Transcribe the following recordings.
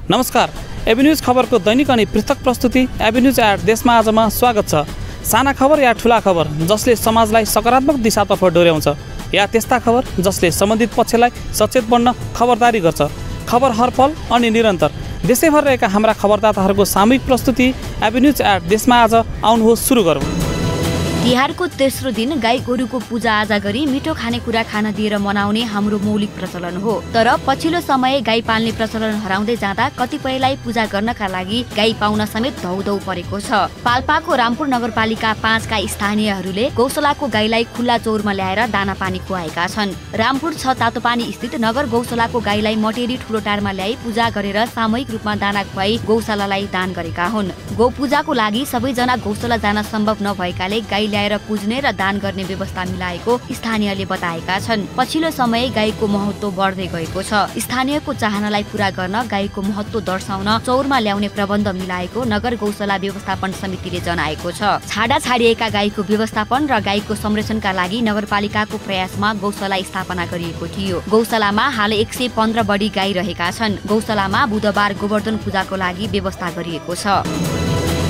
नमस्कार, AB news खबरको दैनिक अनि पृथक प्रस्तुति एबी न्यूज एट देशमा आजमा स्वागत छ। साना खबर या ठुला खबर जसले समाजलाई सकारात्मक दिशातर्फ डोर्याउँछ या त्यस्ता खबर जसले सम्बन्धित पक्षलाई सचेत बन्न खबरदारी गर्छ। खबर हरपल अनि निरन्तर देशैभर रहेका हाम्रा खबरदाताहरूको सामूहिक प्रस्तुति एबी न्यूज एट देशमा आज आउनुहोस् सुरु गरौँ। तिहारको तेस्रो दिन गाई गोरुको पूजाआजा गरी मिठो खानेकुरा खान दिएर मनाउने हाम्रो मौलिक प्रचलन हो। तर पछिल्लो समय गाई पाल्ने प्रचलन हराउँदै जाँदा कतिपयलाई पूजा गर्नका लागि गाई पाउन समेत धौधौ परेको छ। पाल्पाको रामपुर नगरपालिका 5 का स्थानीयहरूले गौशालाको गाईलाई खुल्ला चौरमा ल्याएर दाना पानी खुवाएका छन्। रामपुर 6 तातोपानी स्थित नगर गौशालाको गाईलाई मटेरी ठुलोटारमा ल्याई पूजा गरेर सामूहिक रूपमा दाना खुवाई गौशालालाई दान गरेका हुन्। गौ पूजाको लागि सबैजना गौशाला जान सम्भव नभएकाले गाई ल्याएर पुज्ने र दान गर्ने व्यवस्था मिलाएको स्थानीयले बताएका छन्। पछिल्लो समय गाईको महत्त्व बढ्दै गएको छ। स्थानीयको चाहनालाई पूरा गर्न गाईको महत्त्व दर्शाउन चौरमा ल्याउने प्रबन्ध मिलाएको नगर गौशाला व्यवस्थापन समितिले जनाएको छ। छाडा छाडिएका गाईको व्यवस्थापन र गाईको संरक्षणका लागि नगरपालिकाको प्रयासमा गौशाला स्थापना गरिएको थियो। गौशालामा हाल 115 बढी गाई रहेका छन्। गौशालामा बुधबार गोवर्धन पूजाको लागि व्यवस्था गरिएको छ।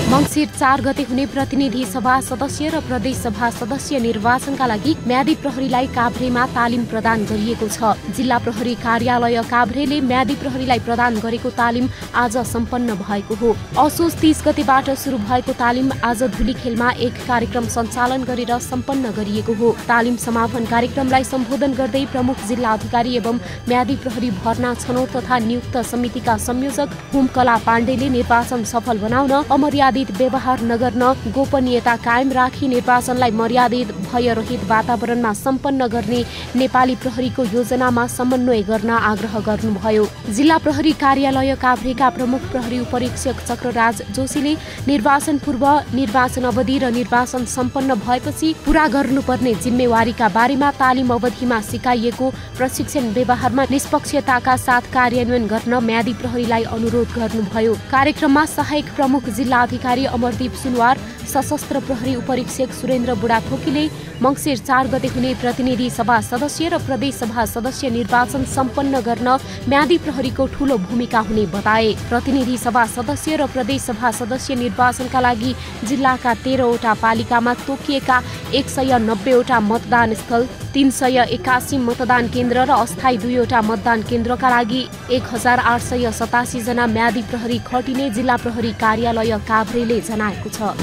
मङ्सिर 4 गते हुने प्रतिनिधि सभा सदस्य र प्रदेश सभा सदस्य निर्वाचनका लागि म्यादी प्रहरीलाई काभ्रेमा तालिम प्रदान गरिएको छ। जिल्ला प्रहरी कार्यालय काभ्रेले म्यादी प्रहरीलाई प्रदान गरेको तालिम आज सम्पन्न भएको हो। असोज 30 गतेबाट सुरु भएको तालिम आज धुलीखेलमा एक कार्यक्रम सञ्चालन गरेर सम्पन्न गरिएको हो। तालिम समापन कार्यक्रमलाई सम्बोधन गर्दै प्रमुख जिल्ला अधिकारी एवं म्यादी प्रहरी भर्ना छनौट तथा नियुक्त समितिका संयोजक हुमकला पाण्डेले निर्वाचन सफल बनाउन अमर्यादित व्यवहार नगर्न, गोपनीयता कायम राखी निर्वाचनलाई मर्यादित भयरहित वातावरणमा सम्पन्न गर्ने नेपाली प्रहरीको योजनामा समन्वय गर्न आग्रह गर्नुभयो। जिल्ला प्रहरी कार्यालय काभ्रेका प्रमुख प्रहरी उपरीक्षक चक्रराज जोशीले निर्वाचन पूर्व, निर्वाचन अवधि र निर्वाचन सम्पन्न भएपछि पूरा गर्नुपर्ने जिम्मेवारीका बारेमा तालिम अवधिमा सिकाइएको प्रशिक्षण व्यवहारमा निष्पक्षताका साथ कार्यान्वयन गर्न म्यादी प्रहरीलाई अनुरोध गर्नुभयो। कार्यक्रममा सहायक प्रमुख जिल्ला अधिकारी अमरदीप सुनवार, सशस्त्र प्रहरी उपरीक्षक सुरेन्द्र बुढाथोकीले मङ्सिर 4 गते हुने प्रतिनिधि सभा सदस्य र प्रदेश सभा सदस्य निर्वाचन सम्पन्न गर्न म्यादी प्रहरीको ठूलो भूमिका हुने बताए। प्रतिनिधि सभा सदस्य र प्रदेश सभा सदस्य निर्वाचनका लागि जिल्लाका 13 वटा पालिकामा तोकिएका 190 वटा मतदान स्थल, 381 मतदान केन्द्र र अस्थायी 2 वटा मतदान केन्द्रका लागि 1887 जना म्यादी प्रहरी खटिने जिल्ला प्रहरी कार्यालय काभ्रेले जनाएको छ।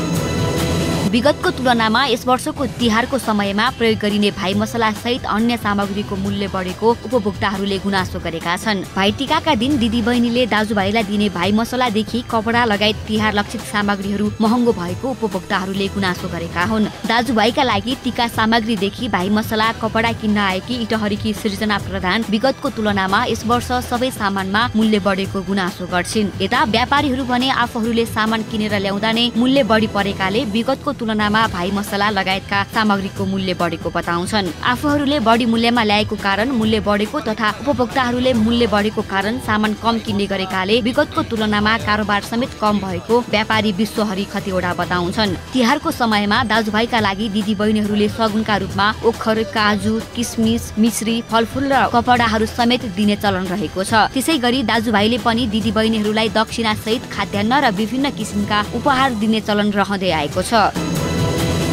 विगतको तुलनामा यस वर्षको तिहारको समयमा प्रयोग गरिने भाइ मसला सहित अन्य सामग्रीको मूल्य बढेको उपभोक्ताहरूले गुनासो गरेका छन्। भाइटिकाका दिन दिदीबहिनीले दाजुभाइलाई दिने भाइ मसलादेखि कपडा लगायत तिहार लक्षित सामग्रीहरू महँगो भएको उपभोक्ताहरूले गुनासो गरेका हुन्। दाजुभाइका लागि टिका सामग्रीदेखि भाइ मसला, कपडा किन्न आएकी इटहरीकी सृजना प्रधान विगतको तुलनामा यस वर्ष सबै सामानमा मूल्य बढेको गुनासो गर्छिन्। यता व्यापारीहरू भने आफूहरूले सामान किनेर ल्याउँदा नै मूल्य बढी परेकाले विगतको तुलनामा भाइ मसला लगायतका सामग्रीको मूल्य बढेको बताउँछन्। आफूहरूले बढी मूल्यमा ल्याएको कारण मूल्य बढेको तथा उपभोक्ताहरूले मूल्य बढेको कारण सामान कम किन्ने गरेकाले विगतको तुलनामा कारोबार समेत कम भएको व्यापारी विश्वहरि खतिवडा बताउँछन्। तिहारको समयमा दाजुभाइका लागि दिदीबहिनीहरूले सगुनका रूपमा ओखर, काजु, किसमिस, मिश्री, फलफुल र कपडाहरू समेत दिने चलन रहेको छ। त्यसै गरी दाजुभाइले पनि दिदीबहिनीहरूलाई दक्षिणा सहित खाद्यान्न र विभिन्न किसिमका उपहार दिने चलन रहँदै आएको छ।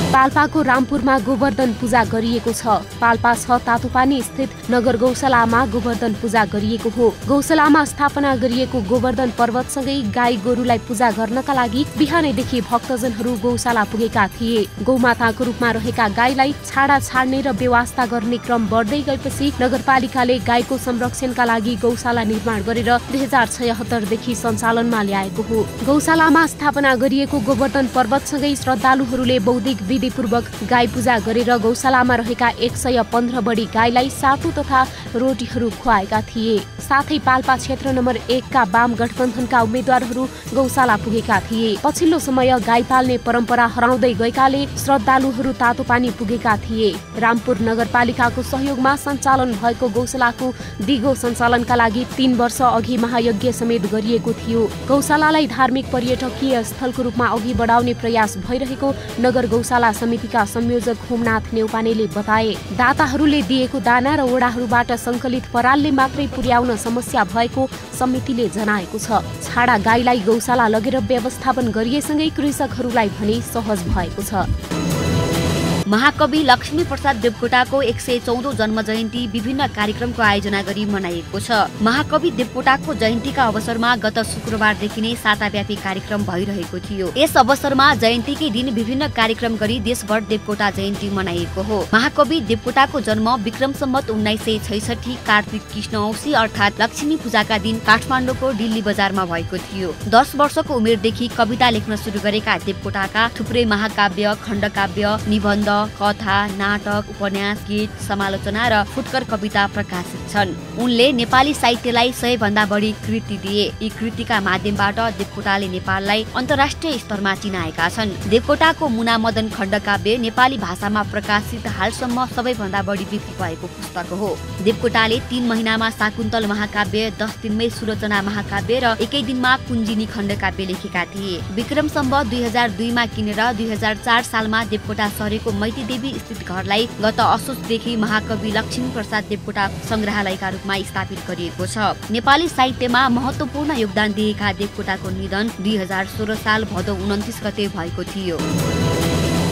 पाल्पाको रामपुरमा गोवर्धन पूजा गरिएको छ। पाल्पा 6 तातोपानी स्थित नगर गौशालामा गोवर्धन पूजा गरिएको हो। गौशालामा स्थापना गरिएको गोवर्धन पर्वतसँगै गाई गोरुलाई पूजा गर्नका लागि बिहानैदेखि भक्तजनहरू गौशाला पुगेका थिए। गौमाताको रूपमा रहेका गाईलाई छाडा छाड्ने र व्यवस्था गर्ने क्रम बढ्दै गएपछि नगरपालिकाले गाईको संरक्षणका लागि गौशाला निर्माण गरेर 2076 देखि सञ्चालनमा ल्याएको हो। गौशालामा स्थापना गरिएको गोवर्धन पर्वतसँगै श्रद्धालुहरूले बौद्धिक विधिपूर्वक गाई पूजा गरेर गौशालामा रहेका 115 बढी गाईलाई सातु तथा रोटीहरू खुवाएका थिए। साथै पाल्पा क्षेत्र नम्बर 1 का वाम गठबन्धनका उम्मेद्वारहरू गौशाला पुगेका थिए। पछिल्लो समय गाई पाल्ने परम्परा हराउँदै गएकाले श्रद्धालुहरू तातोपानी पुगेका थिए। रामपुर नगरपालिकाको सहयोगमा सञ्चालन भएको गौशालाको दिगो सञ्चालनका लागि 3 वर्ष अघि महायज्ञ समेत गरिएको थियो। गौशालालाई धार्मिक पर्यटकीय स्थलको रूपमा अघि बढाउने प्रयास भइरहेको नगर गौशाला सेवा समितिका संयोजक होमनाथ नेउपानेले बताए। दाताहरूले दिएको दाना र वडाहरूबाट सङ्कलित परालले मात्रै पुर्याउन समस्या भएको समितिले जनाएको छ। छाडा गाईलाई गौशाला लगेर व्यवस्थापन गरिएसँगै कृषकहरूलाई भने सहज भएको छ। महाकवि लक्ष्मी प्रसाद देवकोटाको 114औं जन्म जयन्ती विभिन्न कार्यक्रमको आयोजना गरी मनाइएको छ। महाकवि देवकोटाको जयन्तीका अवसरमा गत शुक्रबारदेखि नै साताव्यापी कार्यक्रम भइरहेको थियो। यस अवसरमा जयन्तीकै दिन विभिन्न कार्यक्रम गरी देशभर देवकोटा जयन्ती मनाइएको हो। महाकवि देवकोटाको जन्म विक्रम सम्वत 1966 कार्तिक कृष्ण औँसी अर्थात् लक्ष्मी पूजाका दिन काठमाडौँको दिल्ली बजारमा भएको थियो। 10 वर्षको उमेरदेखि कविता लेख्न सुरु गरेका देवकोटाका थुप्रै महाकाव्य, खण्डकाव्य, निबन्ध, कथा, नाटक, उपन्यास, गीत, समालोचना र फुटकर कविता प्रकाशित छन्। उनले नेपाली साहित्यलाई 100 भन्दा बढी कृति दिए। यी कृतिका माध्यमबाट देवकोटाले नेपाललाई अन्तर्राष्ट्रिय स्तरमा चिनाएका छन्। देवकोटाको मुना मदन खण्डकाव्य नेपाली भाषामा प्रकाशित हालसम्म सबैभन्दा बढी बिक्री भएको पुस्तक हो। देवकोटाले 3 महिनामा शाकुन्तल महाकाव्य, 10 दिनमै सुरचना महाकाव्य र एकै दिनमा कुञ्जिनी खण्डकाव्य लेखेका थिए। विक्रम सम्वत 2002 मा किनेर 2004 सालमा देवकोटा सरेको मैती देवी स्थित घरलाई गत असोजदेखि महाकवि लक्ष्मी प्रसाद देवकोटा संग्रहालयका रूपमा स्थापित गरिएको छ। नेपाली साहित्यमा महत्त्वपूर्ण योगदान दिएका देवकोटाको निधन 2016 साल भदौ 29 गते भएको थियो।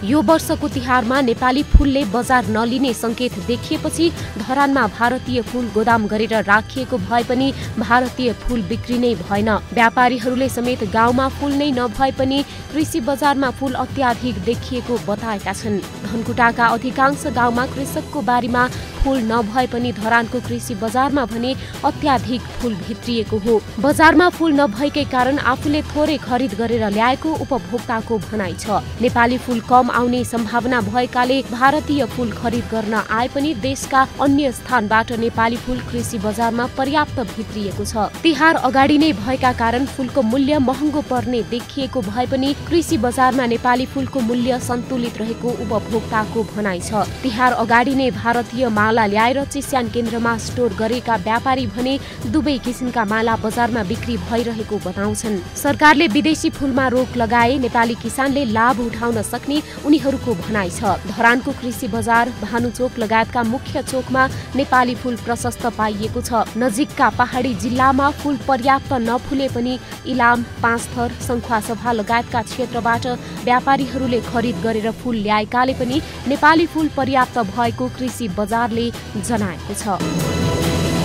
यो वर्षको तिहारमा नेपाली फूलले बजार नलिने संकेत देखिएपछि धरानमा भारतीय फूल गोदाम गरेर राखिएको भए पनि भारतीय फूल बिक्री नै भएन। व्यापारीहरूले समेत गाउँमा फूल नै नभए पनि कृषि बजारमा फूल अत्याधिक देखिएको बताएका छन्। धनकुटाका अधिकांश गाउँमा कृषकको बारीमा फूल नभए पनि धरानको कृषि बजारमा भने अत्याधिक फूल भित्रिएको हो। बजारमा फूल नभएकै कारण आफूले थोरै खरिद गरेर ल्याएको उपभोक्ताको भनाइ छ। नेपाली फूल कम आउने सम्भावना भएकाले भारतीय फूल खरिद गर्न आए पनि देशका अन्य स्थानबाट नेपाली फूल कृषि बजारमा पर्याप्त भित्रिएको छ। तिहार अगाडि नै भएका कारण फूलको मूल्य महँगो पर्ने देखिएको भए पनि कृषि बजारमा नेपाली फूलको मूल्य सन्तुलित रहेको उपभोक्ताको भनाइ छ। तिहार अगाडि नै भारतीय माला ल्याएर चिस्यान केन्द्रमा स्टोर गरेका व्यापारी भने दुवै किसिमका माला बजारमा बिक्री भइरहेको बताउँछन्। सरकारले विदेशी फूलमा रोक लगाए नेपाली किसानले लाभ उठाउन सक्ने उनीहरूको भनाइ छ। धरानको कृषि बजार, भानुचोक लगायतका मुख्य चोकमा नेपाली फूल प्रशस्त पाइएको छ। नजिकका पहाडी जिल्लामा फूल पर्याप्त नफुले पनि इलाम, पाँचथर, सङ्खुवासभा लगायतका क्षेत्रबाट व्यापारीहरूले खरिद गरेर फूल ल्याएकाले पनि नेपाली फूल पर्याप्त भएको कृषि बजारले जनाएको छ।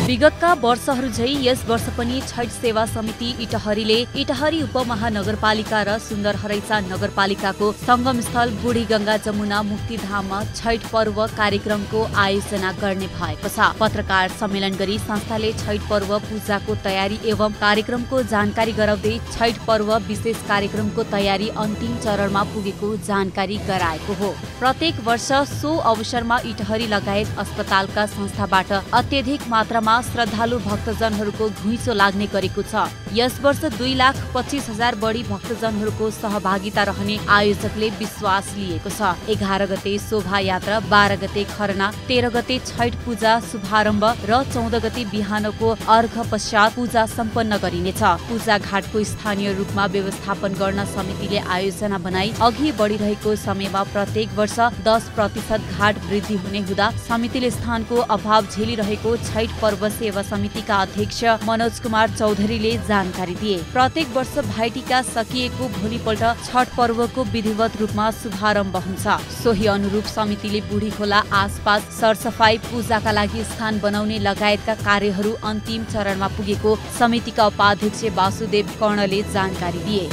विगतका वर्षहरू झै यस वर्ष पनि छैठ सेवा समिति इटहरीले इटहरी उपमहानगरपालिका र सुन्दरहरैचा नगरपालिकाको संगमस्थल बुढीगङ्गा जमुना मुक्तिधाममा छैठ पर्व कार्यक्रमको आयोजना गर्ने भएको छ। पत्रकार सम्मेलन गरी संस्थाले छैठ पर्व पूजाको तयारी एवं कार्यक्रमको जानकारी गराउँदै छैठ पर्व विशेष कार्यक्रमको तयारी अन्तिम चरणमा पुगेको जानकारी गराएको हो। प्रत्येक वर्ष सो अवसरमा इटहरी लगायत अस्पतालका संस्थाबाट अत्यधिक मात्रामा श्रद्धालु भक्तजनहरूको घुइँचो लाग्ने गरेको छ। यस वर्ष 2,25,000 बढी भक्तजनहरूको सहभागिता रहने आयोजकले विश्वास लिएको छ। 11 गते शोभायात्रा, 12 गते खरना, 13 गते छैठ पूजा शुभारम्भ र 14 गते बिहानको अर्घ पश्चात पूजा सम्पन्न गरिनेछ। पूजा घाटको स्थानीय रूपमा व्यवस्थापन गर्न समितिले आयोजना बनाई अघि बढिरहेको समयमा प्रत्येक वर्ष 10% घाट वृद्धि हुने हुँदा समितिले स्थानको अभाव झेलिरहेको छैठ पर्व सेवा समितिका अध्यक्ष मनोज कुमार चौधरीले जानकारी दिए। प्रत्येक वर्ष भाइटिका सकिएको भोलिपल्ट छठ पर्वको विधिवत रूपमा शुभारम्भ हुन्छ। सोही अनुरूप समितिले बुढी खोला आसपास सरसफाई, पूजाका लागि स्थान बनाउने लगायतका कार्यहरू अन्तिम चरणमा पुगेको समितिका उपाध्यक्ष वासुदेव कर्णले जानकारी दिए।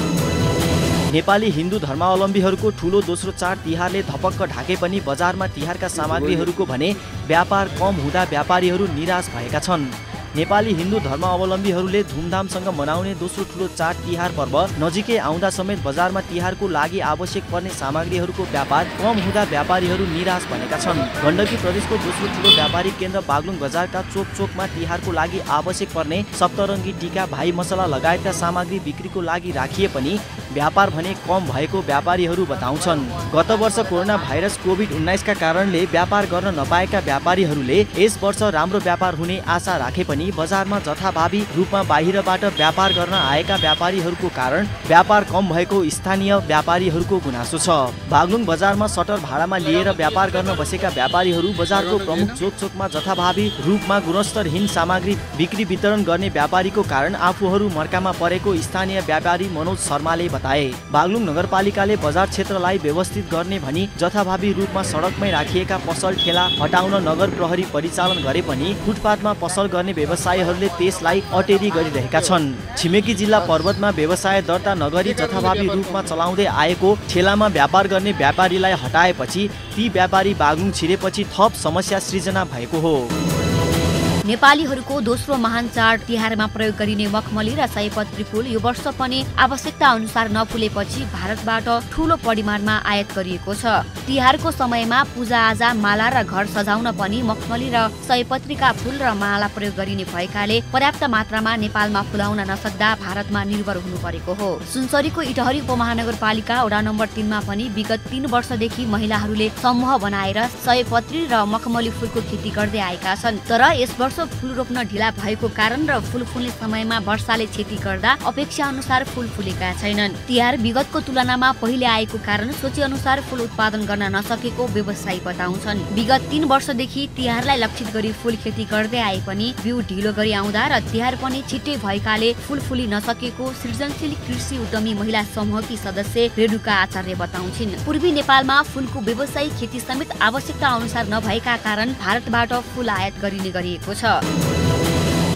नेपाली हिन्दू धर्मावलम्बीहरूको ठूलो दोस्रो चाड तिहारले धपक्क ढाके पनि बजारमा तिहारका सामग्रीहरूको भने व्यापार कम हुँदा व्यापारीहरू निराश भएका छन्। नेपाली हिन्दू धर्मावलम्बीहरूले धुमधामसँग मनाउने दोस्रो ठूलो चाड तिहार पर्व नजिकै आउँदा समेत बजारमा तिहारको लागि आवश्यक पर्ने सामग्रीहरूको व्यापार कम हुँदा व्यापारीहरू निराश बनेका छन्। गण्डकी प्रदेशको दोस्रो ठूलो व्यापारिक केन्द्र बागलुङ बजारका चोकमा तिहारको लागि आवश्यक पर्ने सप्तरङ्गी टीका, भाइ मसला लगायतका सामग्री बिक्रीको लागि राखिए पनि व्यापार भने कम भएको व्यापारीहरू बताउँछन्। गत वर्ष कोरोना भाइरस कोभिड-19 का कारणले व्यापार गर्न नपाएका व्यापारीहरूले यस वर्ष राम्रो व्यापार हुने आशा राखे पनि पनि बजारमा जथाभावी रूपमा बाहिरबाट व्यापार गर्न आएका व्यापारीहरूको कारण व्यापार कम भएको स्थानीय व्यापारीहरूको गुनासो छ। बागलुङ बजारमा सटर भाडामा लिएर व्यापार गर्न बसेका व्यापारीहरू बजारको प्रमुख चोकमा जथाभावी रूपमा गुणस्तरहीन सामग्री बिक्री वितरण गर्ने व्यापारीको कारण आफूहरू मर्कामा परेको स्थानीय व्यापारी मनोज शर्माले बताए। बागलुङ नगरपालिकाले बजार क्षेत्रलाई व्यवस्थित गर्ने भनी जथाभावी रूपमा सडकमै राखिएका पसल ठेला हटाउन नगर प्रहरी परिचालन गरे पनि फुटपाथमा पसल गर्ने व्यवसायीहरूले त्यसलाई अटेरी गरिरहेका छन्। छिमेकी जिल्ला पर्वतमा व्यवसाय दर्ता नगरी जथाभावी रूपमा चलाउँदै आएको ठेलामा व्यापार गर्ने व्यापारीलाई हटाएपछि ती व्यापारी बागलुङ छिरेपछि थप समस्या सृजना भएको हो। नेपालीहरूको दोस्रो महान चाड तिहारमा प्रयोग गरिने मखमली र सयपत्री फूल यो वर्ष पनि आवश्यकता अनुसार नफुलेपछि भारतबाट ठूलो परिमाणमा आयात गरिएको छ। तिहारको समयमा पूजाआजा माला र घर सजाउन पनि मखमली र सयपत्रीका फूल र माला प्रयोग गरिने भएकाले पर्याप्त मात्रामा नेपालमा फुलाउन नसक्दा भारतमा निर्भर हुनु परेको हो। सुनसरीको इटहरी उपमहानगरपालिका वडा नम्बर 3 मा पनि विगत 3 वर्षदेखि महिलाहरूले समूह बनाएर सयपत्री र मखमली फूलको खेती गर्दै आएका छन्। तर यस वर्ष फूल रोप्न ढिला भएको कारण र फूल फुल्ने समयमा वर्षाले क्षति गर्दा अपेक्षा अनुसार फूल फुलेका छैनन्। तिहार विगतको तुलनामा पहिले आएको कारण सोचे अनुसार फूल उत्पादन गर्न नसकेको व्यवसायी बताउँछन्। विगत 3 वर्षदेखि तिहारलाई लक्षित गरी फूल खेती गर्दै आए पनि बिउ ढिलो गरी आउँदा र तिहार पनि छिट्टै भएकाले फूल फुली नसकेको सृजनशील कृषि उद्यमी महिला समूहकी सदस्य रेणुका आचार्य बताउँछिन्। पूर्वी नेपालमा फूलको व्यवसायिक खेती समेत आवश्यकता अनुसार नभएका कारण भारतबाट फूल आयात गरिने गरिएको छ।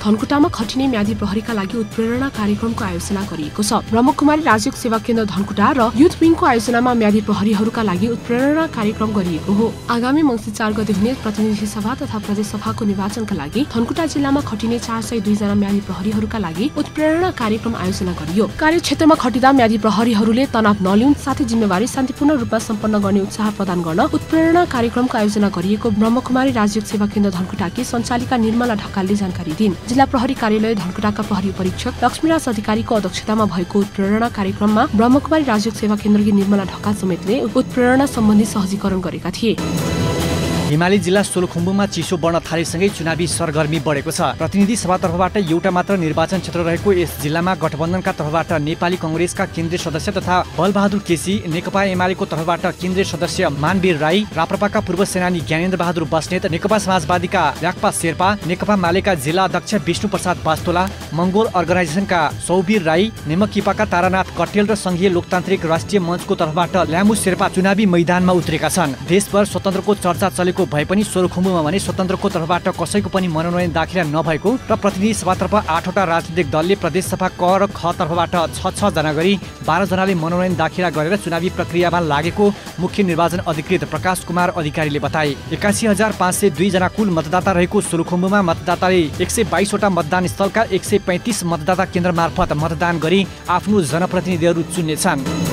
धनकुटामा खटिने म्यादी प्रहरीका लागि उत्प्रेरणा कार्यक्रमको आयोजना गरिएको छ। ब्रह्मकुमारी राजयोग सेवा केन्द्र धनकुटा र युथ विङको आयोजनामा म्यादी प्रहरीहरूका लागि उत्प्रेरणा कार्यक्रम गरिएको हो। आगामी मङ्सिर 4 गते हुने प्रतिनिधि सभा तथा प्रदेश सभाको निर्वाचनका लागि धनकुटा जिल्लामा खटिने 402 जना म्यादी प्रहरीहरूका लागि उत्प्रेरणा कार्यक्रम आयोजना गरियो। कार्यक्षेत्रमा खटिँदा म्यादी प्रहरीहरूले तनाव नलिउन् साथै जिम्मेवारी शान्तिपूर्ण रूपमा सम्पन्न गर्ने उत्साह प्रदान गर्न उत्प्रेरणा कार्यक्रमको आयोजना गरिएको ब्रह्मकुमारी राजयोग सेवा केन्द्र धनकुटाकी सञ्चालिका निर्मला ढकालले जानकारी दिइन्। जिल्ला प्रहरी कार्यालय धनकुटाका प्रहरी परीक्षक लक्ष्मीराज अधिकारीको अध्यक्षतामा भएको उत्प्रेरणा कार्यक्रममा ब्रह्मकुमारी राजयोग सेवा केन्द्रकी निर्मला ढकाल समेतले उत्प्रेरणा सम्बन्धी सहजीकरण गरेका थिए। हिमाली जिल्ला सोलुखुम्बुमा चिसो बढ्न थालेसँगै चुनावी सरगर्मी बढेको छ। प्रतिनिधि सभा तर्फबाट एउटा मात्र निर्वाचन क्षेत्र रहेको यस जिल्लामा गठबन्धनका तर्फबाट नेपाली कांग्रेसका केन्द्रीय सदस्य तथा बलबहादुर केसी, नेकपा एमालेको तर्फबाट केन्द्रीय सदस्य मानवीर राई, राप्रपाका पूर्व सेनानी ज्ञानेन्द्र बहादुर बस्नेत, नेकपा समाजवादीका ल्याक्पा शेर्पा, नेकपा मालेका जिल्ला अध्यक्ष विष्णु प्रसाद बास्तोला, मंगोल अर्गनाइजेसनका सौबीर राई, नेमकिपाका तारानाथ कटेल र संघीय लोकतान्त्रिक राष्ट्रिय मञ्चको तर्फबाट ल्यामु शेर्पा चुनावी मैदानमा उत्रेका छन्। देशभर स्वतन्त्रको चर्चा चलेको भए पनि सोलुखुम्बुमा भने स्वतन्त्रको तर्फबाट कसैको पनि मनोनयन दाखिला नभएको र प्रतिनिधि सभातर्फ 8 वटा राजनीतिक दलले प्रदेश सभा क र ख तर्फबाट 6 जना गरी 12 जनाले मनोनयन दाखिला गरेर चुनावी प्रक्रियामा लागेको मुख्य निर्वाचन अधिकृत प्रकाश कुमार अधिकारीले बताए। 81,502 जना कुल मतदाता रहेको सोलुखुम्बुमा मतदाताले 122 वटा मतदान स्थलका 135 मतदाता केन्द्र मार्फत मतदान गरी आफ्नो जनप्रतिनिधिहरू चुन्नेछन्।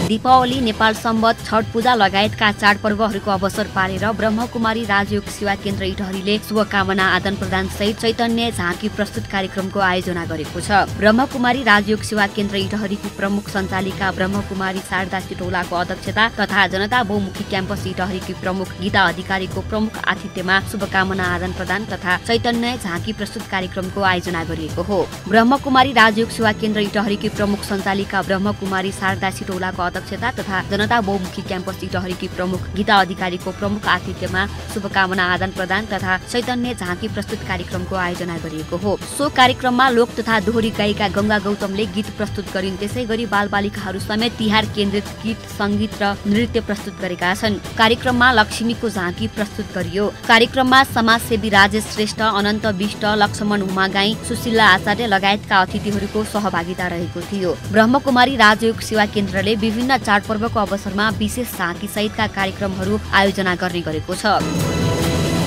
दीपावली, नेपाल सम्वत, छठ पूजा लगायतका चाडपर्वहरूको अवसर पारेर ब्रह्मकुमारी राजयोग सेवा केन्द्र इटहरीले शुभकामना आदान प्रदान सहित चैतन्य झाँकी प्रस्तुत कार्यक्रमको आयोजना गरेको छ। ब्रह्मकुमारी राजयोग सेवा केन्द्र इटहरीकी प्रमुख सञ्चालिका ब्रह्मकुमारी शारदा सिटौलाको अध्यक्षता तथा जनता बहुमुखी क्याम्पस इटहरीकी प्रमुख गीता अधिकारीको प्रमुख आतिथ्यमा शुभकामना आदान प्रदान तथा चैतन्य झाँकी प्रस्तुत कार्यक्रमको आयोजना गरिएको हो। ब्रह्मकुमारी राजयोग सेवा केन्द्र इटहरीकी प्रमुख सञ्चालिका ब्रह्मकुमारी शारदा सिटौलाको अध्यक्षता तथा जनता बहुमुखी क्याम्पस इटहरीकी प्रमुख गीता अधिकारीको प्रमुख आतिथ्यमा शुभकामना आदान प्रदान तथा चैतन्य झाँकी प्रस्तुत कार्यक्रमको आयोजना गरिएको हो। सो कार्यक्रममा लोक तथा दोहोरी गायिका गंगा गौतमले गीत प्रस्तुत गरिन्। त्यसै गरी बालबालिकाहरू समेत तिहार केन्द्रित गीत, संगीत र नृत्य प्रस्तुत गरेका छन्। कार्यक्रममा लक्ष्मीको झाँकी प्रस्तुत गरियो। कार्यक्रममा समाजसेवी राजेश श्रेष्ठ, अनन्त विष्ट, लक्ष्मण हुमागाई, सुशीला आचार्य लगायतका अतिथिहरूको सहभागिता रहेको थियो। ब्रह्मकुमारी राजयोग सेवा केन्द्रले विभिन्न चाडपर्वको अवसरमा विशेष झाँकी सहितका कार्यक्रमहरू आयोजना गर्ने गरेको छ।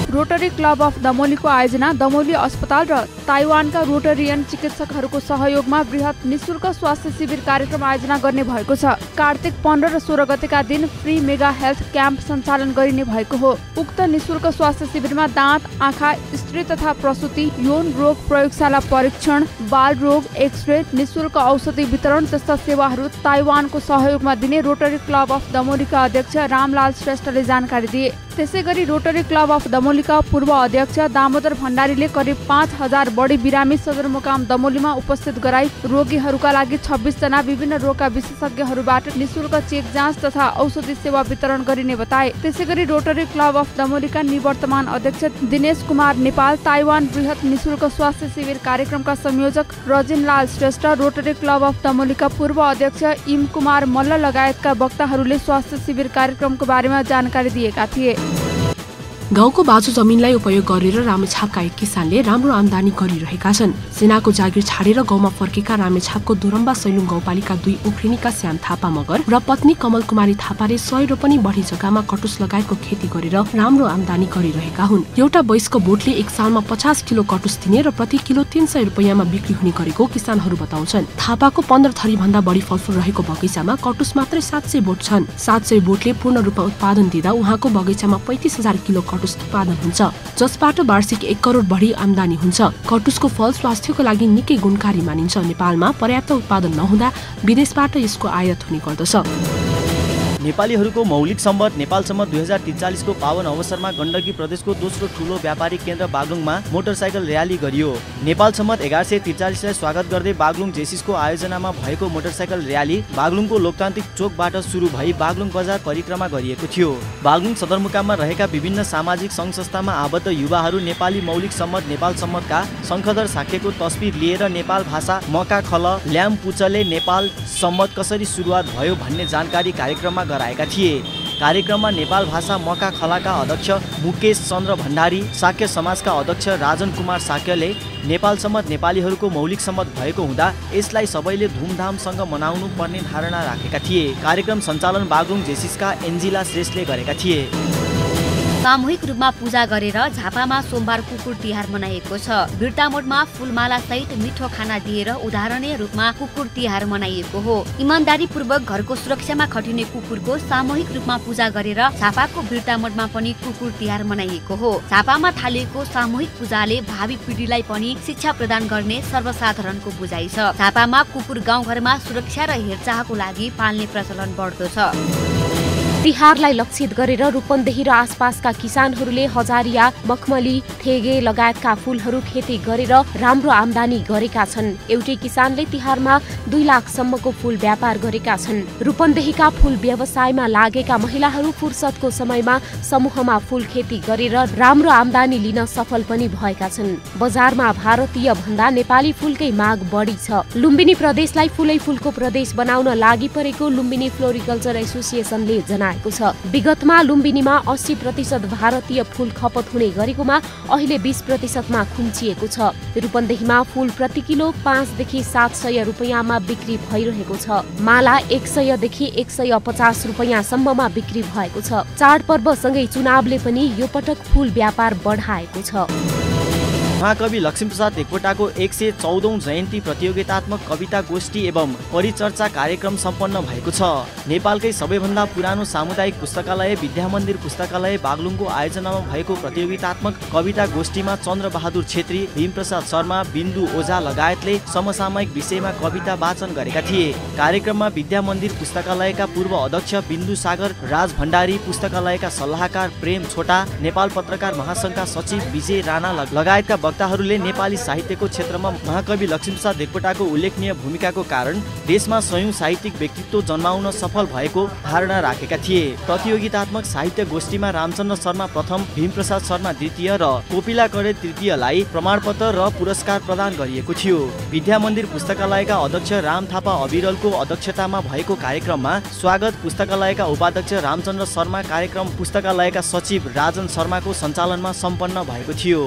रोटरी क्लब अफ दमोलीको आयोजना दमोली अस्पताल र ताइवानका रोटरियन चिकित्सकहरूको सहयोगमा बृहत निशुल्क स्वास्थ्य शिविर कार्यक्रम आयोजना गर्ने भएको छ। कार्तिक 15 र 16 गतेका दिन फ्री मेगा हेल्थ क्याम्प सञ्चालन गरिने भएको हो। उक्त निशुल्क स्वास्थ्य शिविरमा दाँत, आँखा, स्त्री तथा प्रसुति, यौन रोग प्रयोगशाला परीक्षण, बाल रोग एक्सरे, निशुल्क औषधि वितरण जस्ता सेवाहरू ताइवानको सहयोगमा दिने रोटरी क्लब अफ दमोलीका अध्यक्ष रामलाल श्रेष्ठले जानकारी दिए। त्यसैगरी रोटरी क्लब अफ दमोलीका पूर्व अध्यक्ष दामोदर भण्डारीले करिब 5000 बढी बिरामी सदरमुकाम दमोलीमा उपस्थित गराई रोगीहरूका लागि 26 जना विभिन्न रोगका विशेषज्ञहरूबाट निशुल्क चेक जाँच तथा औषधि सेवा वितरण गरिने बताए। त्यसैगरी रोटरी क्लब अफ दमोलीका निवर्तमान अध्यक्ष दिनेश कुमार नेपाल, ताइवान बृहत निशुल्क स्वास्थ्य शिविर कार्यक्रमका संयोजक रजिनलाल श्रेष्ठ, रोटरी क्लब अफ दमोलीका पूर्व अध्यक्ष इम कुमार मल्ल लगायतका वक्ताहरूले स्वास्थ्य शिविर कार्यक्रमको बारेमा जानकारी दिएका थिए। गाउँको बाँझो जमिनलाई उपयोग गरेर रामेछापका एक किसानले राम्रो आमदानी गरिरहेका छन्। सेनाको जागिर छाडेर गाउँमा फर्केका रामेछापको दोरम्बा सैलुङ गाउँपालिका 2 उफ्रिनीका श्याम थापा मगर र पत्नी कमल कुमारी थापाले 100 रोपनी बढी जग्गामा कटुस लगायतको खेती गरेर राम्रो आमदानी गरिरहेका हुन्। एउटा वयस्क बोटले एक सालमा 50 किलो कटुस दिने र प्रति किलो 300 रुपैयाँमा बिक्री हुने गरेको किसानहरू बताउँछन्। थापाको 15 थरी भन्दा बढी फलफुल रहेको बगैँचामा कटुस मात्रै 700 बोट छन्। 700 बोटले पूर्ण रूपमा उत्पादन दिँदा उहाँको बगैँचामा 35,000 किलो कटुस उत्पादन हुन्छ, जसबाट वार्षिक 1 करोड बढी आमदानी हुन्छ। कटुसको फल स्वास्थ्यको लागि निकै गुणकारी मानिन्छ। नेपालमा पर्याप्त उत्पादन नहुँदा विदेशबाट यसको आयात हुने गर्दछ। नेपालीहरूको मौलिक सम्बन्ध नेपाल सम्बन्ध 2043 को पावन अवसरमा गण्डकी प्रदेशको दोस्रो ठूलो व्यापारिक केन्द्र बागलुङमा मोटरसाइकल र्याली गरियो। नेपाल सम्बन्ध 1143 लाई स्वागत गर्दै बागलुङ जेसिसको आयोजनामा भएको मोटरसाइकल र्याली बागलुङको लोकतान्त्रिक चोकबाट सुरु भई बागलुङ बजार परिक्रमा गरिएको थियो। बागलुङ सदरमुकाममा रहेका विभिन्न सामाजिक सङ्घ संस्थामा आबद्ध युवाहरू नेपाली मौलिक सम्बन्ध नेपाल सम्बन्धका शङ्खधर साक्यको तस्बिर लिएर नेपाल भाषा मका खल ल्याम पुचले नेपाल सम्बन्ध कसरी सुरुवात भयो भन्ने जानकारी कार्यक्रममा गराएका थिए। कार्यक्रममा नेपाल भाषा मका खलाका अध्यक्ष मुकेश चन्द्र भण्डारी, साक्य समाजका अध्यक्ष राजन कुमार साक्यले नेपाल सम्बन्ध नेपालीहरूको मौलिक सम्बन्ध भएको हुँदा यसलाई सबैले धुमधामसँग मनाउनु पर्ने धारणा राखेका थिए। कार्यक्रम सञ्चालन बागलुङ जेसिसका एन्जिला श्रेष्ठले गरेका थिए। सामूहिक रूपमा पूजा गरेर झापामा सोमबार कुकुर तिहार मनाइएको छ। बिर्तामोडमा फुलमाला सहित मिठो खाना दिएर उदाहरणीय रूपमा कुकुर तिहार मनाइएको हो। इमानदारीपूर्वक घरको सुरक्षामा खटिने कुकुरको सामूहिक रूपमा पूजा गरेर झापाको बिर्तामोडमा पनि कुकुर तिहार मनाइएको हो। झापामा थालिएको सामूहिक पूजाले भावी पिँढीलाई पनि शिक्षा प्रदान गर्ने सर्वसाधारणको बुझाइ छ। झापामा कुकुर गाउँघरमा सुरक्षा र हेरचाहको लागि पाल्ने प्रचलन बढ्दो छ। तिहारलाई लक्षित गरेर रूपन्देही र आसपासका किसानहरूले हजारिया, मखमली, थेगे लगायतका फूलहरू खेती गरेर राम्रो आमदानी गरेका छन्। एउटै किसानले तिहारमा 2 लाखसम्मको फूल व्यापार गरेका छन्। रूपन्देहीका फूल व्यवसायमा लागेका महिलाहरू फुर्सदको समयमा समूहमा फूल खेती गरेर राम्रो आमदानी लिन सफल पनि भएका छन्। बजारमा भारतीय भन्दा नेपाली फूलकै माग बढी छ। लुम्बिनी प्रदेशलाई फूलै फूलको प्रदेश बनाउन लागि परेको लुम्बिनी फ्लोरिकल्चर एसोसिएसनले जनाएको छ। विगतमा लुम्बिनीमा 80% भारतीय फूल खपत हुने गरेकोमा अहिले 20% मा खुम्चिएको छ। रूपन्देहीमा फूल प्रति किलो 5 देखि 700 रुपैयाँमा बिक्री भइरहेको छ। माला 100 देखि 150 रुपैयाँसम्ममा बिक्री भएको छ। चाडपर्वसँगै चुनावले पनि यो पटक फूल व्यापार बढाएको छ। महाकवि लक्ष्मीप्रसाद देवकोटाको 114औं जयन्ती प्रतियोगितात्मक कविता गोष्ठी एवं परिचर्चा कार्यक्रम सम्पन्न भएको छ। नेपालकै सबैभन्दा पुरानो सामुदायिक पुस्तकालय विद्यामन्दिर पुस्तकालय बागलुङको आयोजनामा भएको प्रतियोगितात्मक कविता गोष्ठीमा चन्द्रबहादुर छेत्री, भीमप्रसाद शर्मा, बिन्दु ओझा लगायतले समसामयिक विषयमा कविता वाचन गरेका थिए। कार्यक्रममा विद्यामन्दिर पुस्तकालयका पूर्व अध्यक्ष बिन्दु सागर राज भण्डारी, पुस्तकालयका सल्लाहकार प्रेम छोटा, नेपाल पत्रकार महासङ्घका सचिव विजय राणा लगायतका वक्ताहरूले नेपाली साहित्यको क्षेत्रमा महाकवि लक्ष्मीप्रसाद देवकोटाको उल्लेखनीय भूमिकाको कारण देशमा सयौं साहित्यिक व्यक्तित्व जन्माउन सफल भएको धारणा राखेका थिए। प्रतियोगितात्मक साहित्य गोष्ठीमा रामचन्द्र शर्मा प्रथम, भीमप्रसाद शर्मा द्वितीय र कोपिला करे तृतीयलाई प्रमाणपत्र र पुरस्कार प्रदान गरिएको थियो। विद्यामन्दिर पुस्तकालयका अध्यक्ष राम थापा अविरलको अध्यक्षतामा भएको कार्यक्रममा स्वागत पुस्तकालयका उपाध्यक्ष रामचन्द्र शर्मा, कार्यक्रम पुस्तकालयका सचिव राजन शर्माको सञ्चालनमा सम्पन्न भएको थियो।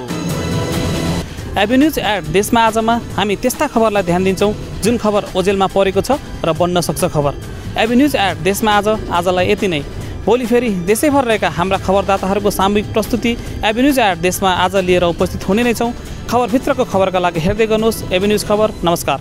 एभिन्युज एट देशमा आजमा हामी त्यस्ता खबरलाई ध्यान दिन्छौँ जुन खबर ओजेलमा परेको छ र बन्न सक्छ खबर। एभिन्युज एट देशमा आजलाई यति नै। भोलि फेरि देशैभर रहेका हाम्रा खबरदाताहरूको सामूहिक प्रस्तुति एभिन्युज एट देशमा आज लिएर उपस्थित हुने नै छौँ। खबरभित्रको खबरका लागि हेर्दै गर्नुहोस् एभिन्युज खबर। नमस्कार।